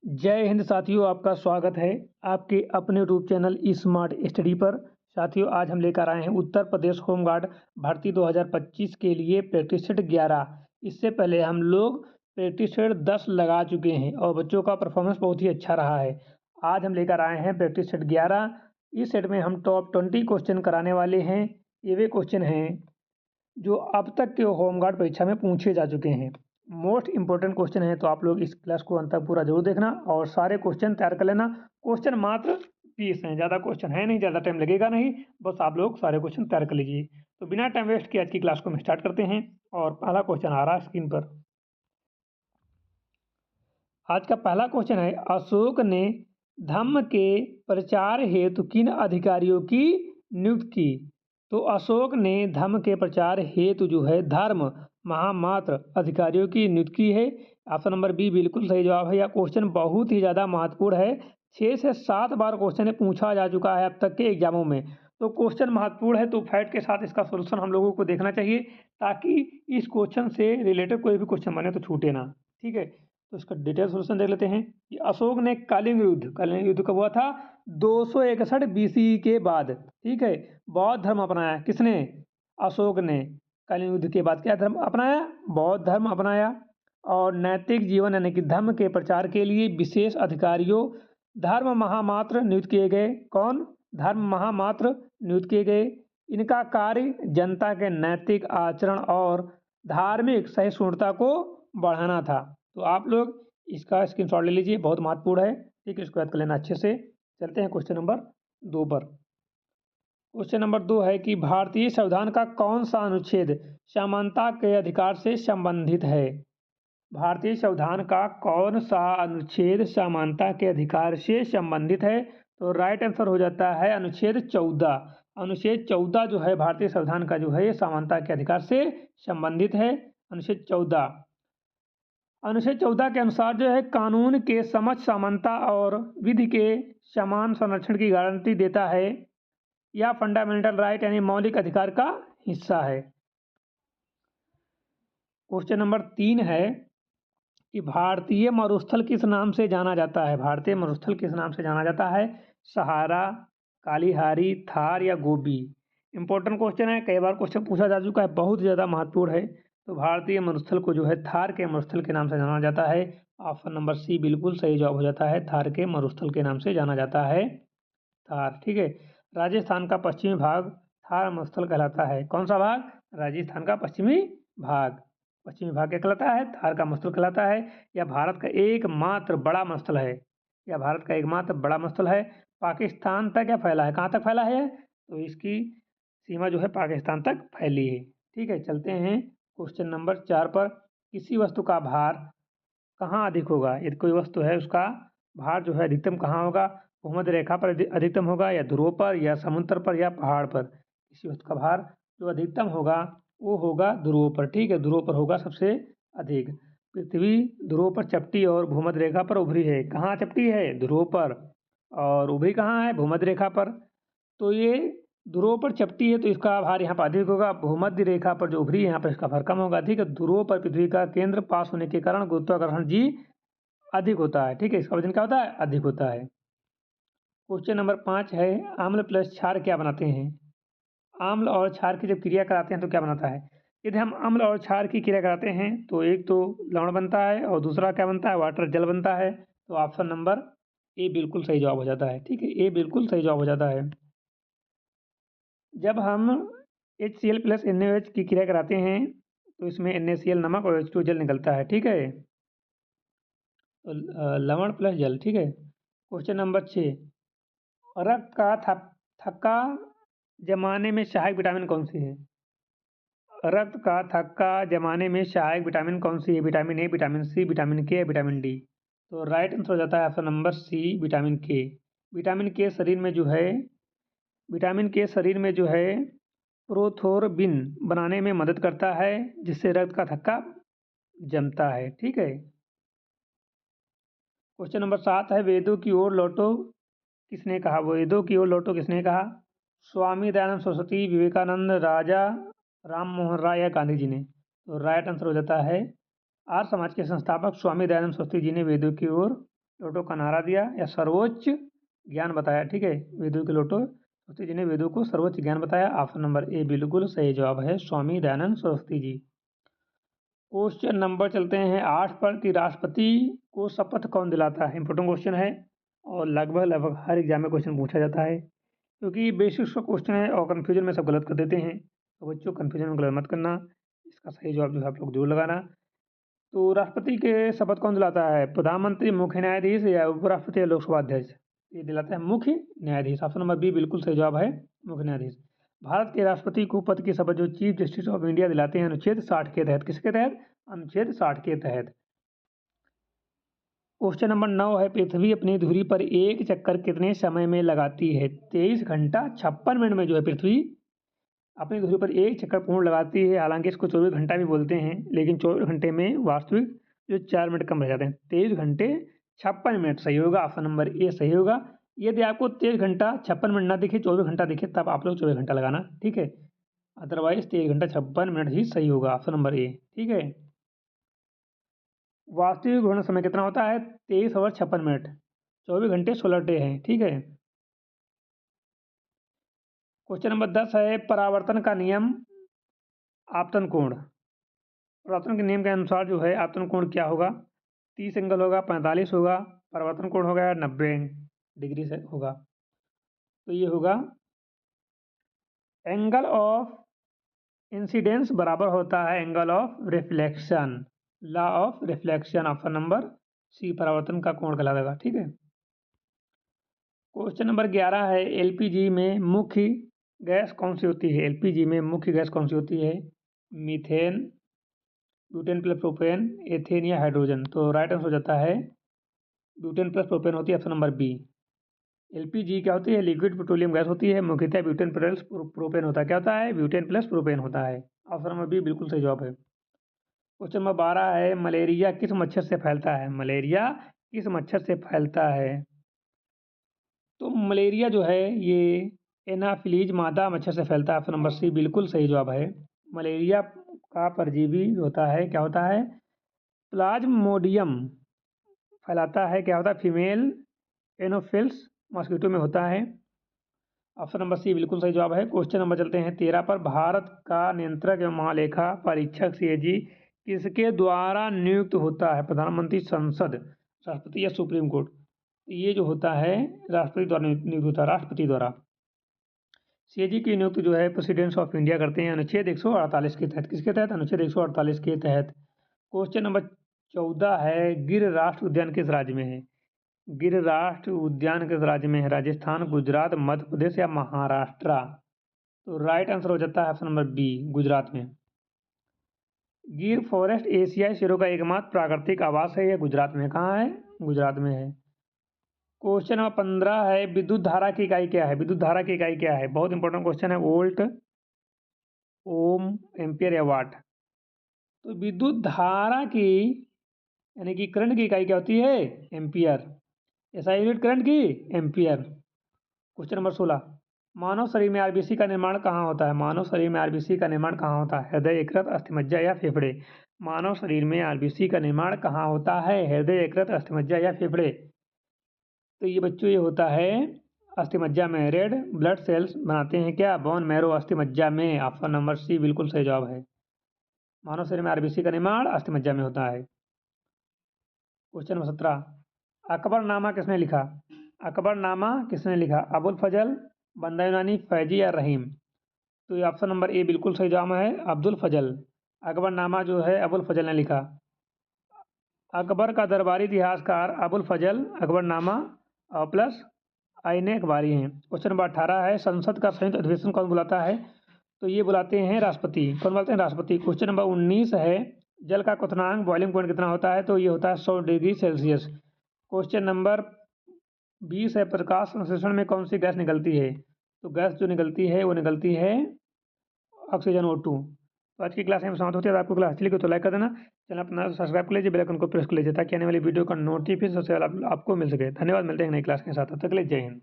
जय हिंद साथियों, आपका स्वागत है आपके अपने यूट्यूब चैनल स्मार्ट स्टडी पर। साथियों, आज हम लेकर आए हैं उत्तर प्रदेश होमगार्ड भर्ती 2025 के लिए प्रैक्टिस सेट 11। इससे पहले हम लोग प्रैक्टिस सेट 10 लगा चुके हैं और बच्चों का परफॉर्मेंस बहुत ही अच्छा रहा है। आज हम लेकर आए हैं प्रैक्टिस सेट 11। इस सेट में हम टॉप 20 क्वेश्चन कराने वाले हैं। ये वे क्वेश्चन हैं जो अब तक के होमगार्ड परीक्षा में पूछे जा चुके हैं। मोस्ट इंपॉर्टेंट क्वेश्चन है, तो आप लोग इस क्लास को अंत तक पूरा जरूर देखना और सारे क्वेश्चन तैयार कर लेना। क्वेश्चन मात्र 20 हैं, ज़्यादा क्वेश्चन है नहीं, ज़्यादा टाइम लगेगा नहीं, बस आप लोग सारे क्वेश्चन तैयार कर लीजिए। तो बिना टाइम वेस्ट किए आज की क्लास को हम स्टार्ट करते हैं और पहला क्वेश्चन आ रहा है स्क्रीन पर। आज का पहला क्वेश्चन है, अशोक ने धम्म के प्रचार हेतु किन अधिकारियों की नियुक्ति की? तो अशोक ने धम्म के प्रचार हेतु जो है धर्म महामात्र अधिकारियों की नियुक्ति की है। ऑप्शन नंबर बी बिल्कुल सही जवाब है। यह क्वेश्चन बहुत ही ज़्यादा महत्वपूर्ण है। 6 से 7 बार क्वेश्चन पूछा जा चुका है अब तक के एग्जामों में। तो क्वेश्चन महत्वपूर्ण है, तो फैक्ट के साथ इसका सोल्यूशन हम लोगों को देखना चाहिए ताकि इस क्वेश्चन से रिलेटेड कोई भी क्वेश्चन बने तो छूटे ना। ठीक है, तो इसका डिटेल सोल्यूशन देख लेते हैं कि अशोक ने कलिंग युद्ध कब हुआ था? 261 बीसी के बाद। ठीक है, बौद्ध धर्म अपनाया किसने? अशोक ने। कलिंग युद्ध के बाद क्या धर्म अपनाया? बौद्ध धर्म अपनाया। और नैतिक जीवन यानी कि धर्म के प्रचार के लिए विशेष अधिकारियों धर्म महामात्र नियुक्त किए गए। कौन? धर्म महामात्र नियुक्त किए गए। इनका कार्य जनता के नैतिक आचरण और धार्मिक सहिष्णुता को बढ़ाना था। तो आप लोग इसका स्क्रीनशॉट ले लीजिए, बहुत महत्वपूर्ण है। ठीक है, इसको याद कर लेना अच्छे से। चलते हैं क्वेश्चन नंबर 2 पर। क्वेश्चन नंबर 2 है कि भारतीय संविधान का कौन सा अनुच्छेद समानता के अधिकार से संबंधित है? भारतीय संविधान का कौन सा अनुच्छेद समानता के अधिकार से संबंधित है? तो राइट आंसर हो जाता है अनुच्छेद 14। अनुच्छेद 14 जो है भारतीय संविधान का जो है ये समानता के अधिकार से संबंधित है। अनुच्छेद 14। अनुच्छेद 14 के अनुसार जो है कानून के समक्ष समानता और विधि के समान संरक्षण की गारंटी देता है। यह फंडामेंटल राइट यानी मौलिक अधिकार का हिस्सा है। क्वेश्चन नंबर 3 है कि भारतीय मरुस्थल किस नाम से जाना जाता है? भारतीय मरुस्थल किस नाम से जाना जाता है? सहारा, कालिहारी, थार या गोबी? इंपॉर्टेंट क्वेश्चन है, कई बार क्वेश्चन पूछा जा चुका है, बहुत ज़्यादा महत्वपूर्ण है। तो भारतीय मरुस्थल को जो है थार के मरुस्थल के नाम से जाना जाता है। ऑप्शन नंबर सी बिल्कुल सही जवाब हो जाता है, थार के मरुस्थल के नाम से जाना जाता है थार। ठीक है, राजस्थान का पश्चिमी भाग थार मरुस्थल कहलाता है। कौन सा भाग? राजस्थान का पश्चिमी भाग। पश्चिमी भाग क्या कहलाता है? थार का मरुस्थल कहलाता है। यह भारत का एकमात्र बड़ा मरुस्थल है। यह भारत का एकमात्र बड़ा मरुस्थल है। पाकिस्तान तक क्या फैला है? कहाँ तक फैला है? तो इसकी सीमा जो है पाकिस्तान तक फैली है। ठीक है, चलते हैं क्वेश्चन नंबर 4 पर। किसी वस्तु का भार कहाँ अधिक होगा? यदि कोई वस्तु है उसका भार जो है अधिकतम कहाँ होगा? भूमध्य रेखा पर अधिकतम होगा, या ध्रुव पर, या समुद्र पर, या पहाड़ पर? किसी वस्तु का भार जो अधिकतम होगा वो होगा ध्रुव पर। ठीक है, ध्रुव पर होगा सबसे अधिक। पृथ्वी ध्रुव पर चपटी और भूमध्य रेखा पर उभरी है। कहाँ चपटी है? ध्रुव पर। और उभरी कहाँ है? भूमध्य रेखा पर। तो ये ध्रुव पर चपटी है तो इसका भार यहाँ पर अधिक होगा। भूमध्य रेखा पर जो उभरी है यहाँ पर इसका भार कम होगा। ठीक है, ध्रुव पर पृथ्वी का केंद्र पास होने के कारण गुरुत्वाकर्षण जी अधिक होता है। ठीक है, इसका वजन क्या होता है? अधिक होता है। क्वेश्चन नंबर 5 है, अम्ल प्लस क्षार क्या बनाते हैं? अम्ल और क्षार की जब क्रिया कराते हैं तो क्या बनाता है? यदि हम अम्ल और क्षार की क्रिया कराते हैं तो एक तो लवण बनता है और दूसरा क्या बनता है? वाटर, जल बनता है। तो ऑप्शन नंबर ए बिल्कुल सही जवाब हो जाता है। ठीक है, ए बिल्कुल सही जवाब हो जाता है। जब हम HCl प्लस NaOH की क्रिया कराते हैं तो इसमें NaCl नमक और H2 जल निकलता है। ठीक है, तो लवण प्लस जल। ठीक है, क्वेश्चन नंबर 6, रक्त का थक्का जमाने में सहायक विटामिन कौन सी है? रक्त का थक्का जमाने में सहायक विटामिन कौन सी है? Vitamin A, vitamin C, vitamin K या विटामिन डी? तो राइट आंसर हो जाता है option number C, vitamin K. Vitamin K शरीर में जो है विटामिन के शरीर में जो है प्रोथोरबिन बनाने में मदद करता है, जिससे रक्त का थक्का जमता है। ठीक है, क्वेश्चन नंबर 7 है, वेदों की ओर लौटो किसने कहा? वेदों की ओर लौटो किसने कहा? स्वामी दयानंद सरस्वती, विवेकानंद, राजा राम मोहन राय या गांधी जी ने? तो राइट आंसर हो जाता है आर्य समाज के संस्थापक स्वामी दयानंद सरस्वती जी ने वेदों की ओर लोटो का नारा दिया या सर्वोच्च ज्ञान बताया, ठीक है। वेदों के लोटो सरस्वती जी ने वेदों को सर्वोच्च ज्ञान बताया। ऑप्शन नंबर ए बिल्कुल सही जवाब है, स्वामी दयानंद सरस्वती जी। क्वेश्चन नंबर चलते हैं 8 पर कि राष्ट्रपति को शपथ कौन दिलाता है। इंपॉर्टेंट क्वेश्चन है और लगभग हर एग्जाम में क्वेश्चन पूछा जाता है, क्योंकि बेसिक्स का क्वेश्चन है और कन्फ्यूजन में सब गलत कर देते हैं। तो बच्चों कन्फ्यूजन में गलत मत करना, इसका सही जवाब जो है आप लोग जरूर लगाना। तो राष्ट्रपति के शपथ कौन दिलाता है, प्रधानमंत्री, मुख्य न्यायाधीश या उपराष्ट्रपति या लोकसभा अध्यक्ष। ये दिलाता है मुख्य न्यायाधीश। ऑप्शन नंबर बी बिल्कुल सही जवाब है, मुख्य न्यायाधीश। भारत के राष्ट्रपति को पद की शपथ जो चीफ जस्टिस ऑफ इंडिया दिलाते हैं अनुच्छेद 60 के तहत। किसके तहत, अनुच्छेद 60 के तहत। क्वेश्चन नंबर 9 है, पृथ्वी अपनी धुरी पर एक चक्कर कितने समय में लगाती है। 23 घंटा 56 मिनट में जो है पृथ्वी अपनी धुरी पर एक चक्कर पूर्ण लगाती है। हालांकि इसको 24 घंटा भी बोलते हैं, लेकिन 24 घंटे में वास्तविक जो 4 मिनट कम रह जाते हैं। 23 घंटे 56 मिनट सही होगा, ऑप्शन नंबर ए सही होगा। यदि आपको 23 घंटा 56 मिनट ना दिखे, 24 घंटा दिखे, तब आप लोग 24 घंटा लगाना, ठीक है। अदरवाइज 23 घंटा 56 मिनट ही सही होगा, ऑप्शन नंबर ए, ठीक है। वास्तविक घूर्णन समय कितना होता है, 23 ओवर 56 मिनट, 24 घंटे 16 डे हैं, ठीक है। क्वेश्चन नंबर 10 है, परावर्तन का नियम आपतन कोण। परावर्तन के नियम के अनुसार जो है आपतन कोण क्या होगा, 30 एंगल होगा, 45 होगा, परावर्तन कोण होगा 90 डिग्री से होगा। तो ये होगा एंगल ऑफ इंसिडेंस बराबर होता है angle of reflection, law of reflection. Option number C परावर्तन का कोण कहलाएगा, ठीक है। क्वेश्चन नंबर 11 है, एलपीजी में मुख्य गैस कौन सी होती है। एलपीजी में मुख्य गैस कौन सी होती है, methane, butane plus propane, ethane या हाइड्रोजन। तो राइट आंसर हो जाता है ब्यूटेन प्लस प्रोपेन होती है, ऑप्शन नंबर बी। एलपीजी क्या होती है, लिक्विड पेट्रोलियम गैस होती है, मुख्यतः ब्यूटेन प्लस प्रोपेन होता है। क्या होता है, ब्यूटेन प्लस प्रोपेन होता है, ऑप्शन नंबर बी बिल्कुल सही जवाब है। क्वेश्चन नंबर 12 है, मलेरिया किस मच्छर से फैलता है। मलेरिया किस मच्छर से फैलता है। तो मलेरिया जो है ये एनाफिलीज मादा मच्छर से फैलता है, ऑप्शन नंबर सी बिल्कुल सही जवाब है। मलेरिया का परजीवी होता है, क्या होता है, प्लाज्मोडियम फैलाता है, क्या होता है, फीमेल एनोफिल्स मॉस्किटो में होता है, ऑप्शन नंबर सी बिल्कुल सही जवाब है। क्वेश्चन नंबर चलते हैं 13 पर, भारत का नियंत्रक एवं महालेखा परीक्षक सीएजी किसके द्वारा नियुक्त होता है। प्रधानमंत्री, संसद, राष्ट्रपति या सुप्रीम कोर्ट। ये जो होता है राष्ट्रपति द्वारा नियुक्त होता है, राष्ट्रपति द्वारा। सीएजी की नियुक्ति जो है प्रेसिडेंट्स ऑफ इंडिया करते हैं अनुच्छेद 148 के तहत। किसके तहत, अनुच्छेद 148 के तहत। क्वेश्चन नंबर 14 है, गिर राष्ट्र उद्यान किस राज्य में है। गिर राष्ट्र उद्यान किस राज्य में है, राजस्थान, गुजरात, मध्य प्रदेश या महाराष्ट्र। तो राइट आंसर हो जाता है ऑप्शन नंबर बी, गुजरात में। गिर फॉरेस्ट एशियाई शेरों का एकमात्र प्राकृतिक आवास है, यह गुजरात में। कहाँ है, गुजरात में है। क्वेश्चन नंबर 15 है, विद्युत धारा की इकाई क्या है। विद्युत धारा की इकाई क्या है, बहुत इंपॉर्टेंट क्वेश्चन है, वोल्ट, ओम, एम्पियर या वाट। तो विद्युत धारा की यानी कि करंट की इकाई क्या होती है, एम्पियर। ऐसा यूनिट करंट की एम्पियर। क्वेश्चन नंबर 16, मानव शरीर में आरबीसी का निर्माण कहाँ होता है। मानव शरीर में आरबीसी का निर्माण कहाँ होता है, हृदय, यकृत, अस्थिमज्जा या फेफड़े। मानव शरीर में आरबीसी का निर्माण कहाँ होता है, हृदय, यकृत, अस्थिमज्जा या फेफड़े। तो ये बच्चों ये होता है अस्थिमज्जा में। रेड ब्लड सेल्स बनाते हैं क्या, बोन मैरो, अस्थिमज्जा में। ऑप्शन नंबर सी बिल्कुल सही जवाब है। मानव शरीर में आरबीसी का निर्माण अस्थिमज्जा में होता है। क्वेश्चन नंबर 17, अकबरनामा किसने लिखा। अकबरनामा किसने लिखा, अबुल फजल, बंदा यूनानी, फैजी या रहीम। तो ये ऑप्शन नंबर ए बिल्कुल सही जवाब है, अब्दुल फजल। अकबरनामा जो है अबुल फजल ने लिखा। अकबर का दरबारी इतिहासकार अबुल फजल, अकबरनामा और प्लस आईने अखबारी हैं। क्वेश्चन नंबर 18 है, संसद का संयुक्त अधिवेशन कौन बुलाता है। तो ये बुलाते हैं राष्ट्रपति। कौन बुलाते हैं, राष्ट्रपति। क्वेश्चन नंबर 19 है, जल का क्वथनांक बॉइलिंग पॉइंट कितना होता है। तो ये होता है 100 डिग्री सेल्सियस। क्वेश्चन नंबर 20 है, प्रकाश संश्लेषण में कौन सी गैस निकलती है। तो गैस जो निकलती है वो निकलती है ऑक्सीजन O2। तो आज की क्लास में समाप्त होती है। आपको क्लास अच्छी लगी तो लाइक कर देना, चैनल अपना सब्सक्राइब कर लीजिए, बेल आइकन को प्रेस कर लीजिए ताकि आने वाली वीडियो का नोटिफिकेशन सबसे पहले आपको मिल सके। धन्यवाद, मिलते हैं नई क्लास के साथ, तब तक के लिए जय हिंद।